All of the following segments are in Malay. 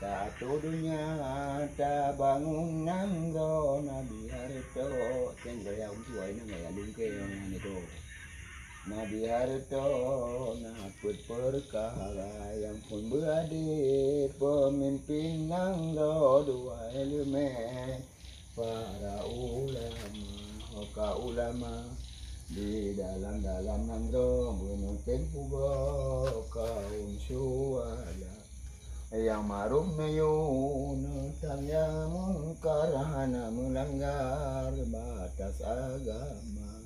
Katudunya ta bangun nangro Nabi Harto Cendro yang tua ini nggak lungke yang itu Nabi Harto naput perkara yang pun beradi pemimpin nangro dua elemen para ulama di dalam nangro menuntut pugo kaum suara yang ma'ruf nahyun yang mungkar hana melanggar batas agama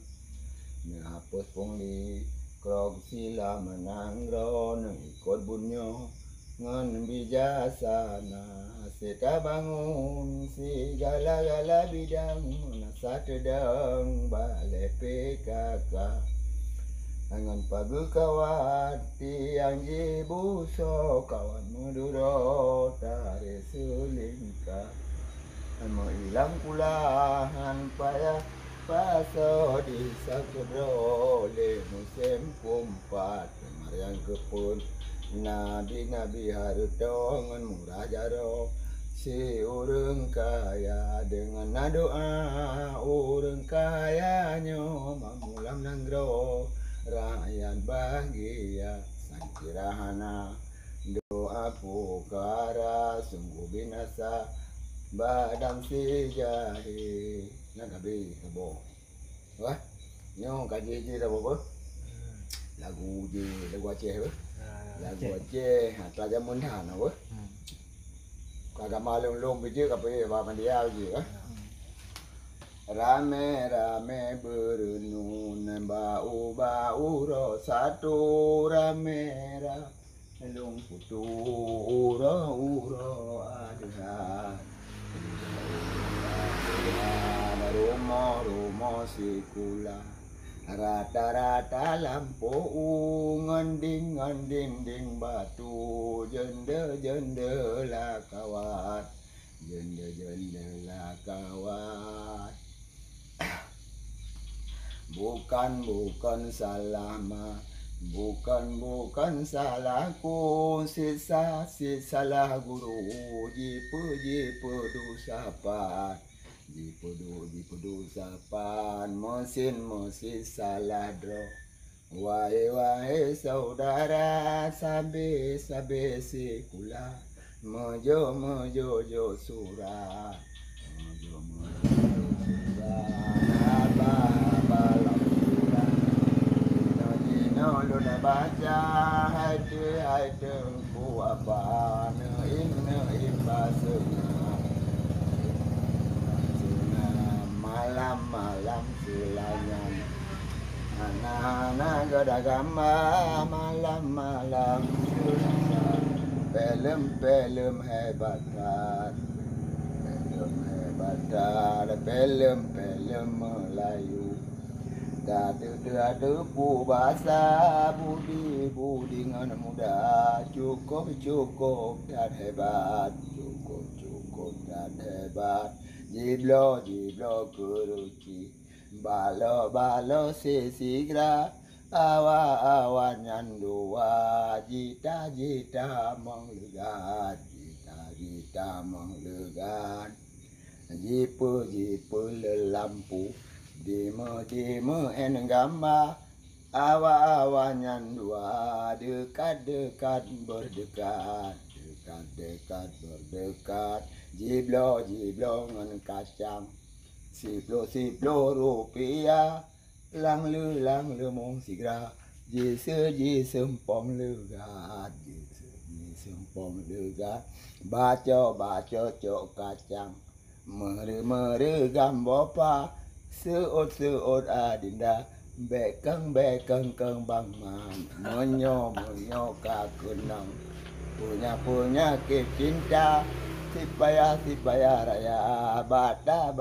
ngapus pungli krog sila menangro ikut bunyo ngan bijasana seta bangun segala-gala bidang nasa tedang balai PKK angan pagi kawati yang jibuso kawan muduro tari selingkah mau hilang pulahan payah paso di sakudro le musim kumpat kemarin kepun nabi haruto ngan murah jaro si urang kaya dengan doa urang kayanya mamulam nanggro rakyat bahagia sankirahana doa pukara sungguh binasa badang si jahe nak gabi kabo wah nyo kaji ji rabo lagu Aceh lagu Aceh Raja Munhan apa kagak malum biji kape ba mandia ji rame berenun bau ro satu rame lung putu uro ada rumah sikula rata-rata lampu nganding batu jendela kawat jendela kawat bukan salahma bukan salahku salah guru jipu dosapan jipu dosapan mesin salah dro wahai saudara sabe sikula mojo surah mojo lo na baca hade buaba in basuna malam sulanyan anak gadagama malam film hebatan film Melayu ada bahasa budi ngan muda cukup dan hebat cukup dan hebat jiblo keruci balo sesigra awan dua jita menglegat jipu lampu demo enggama awan dua dekat berdekat jiblo ngan kacang siplo rupiah lang lu mong sigra ji sempong legat baca cok kacang mere gambopa seot adinda bekeng keng bang man menyo kakunang punya kecinta si payah raya bata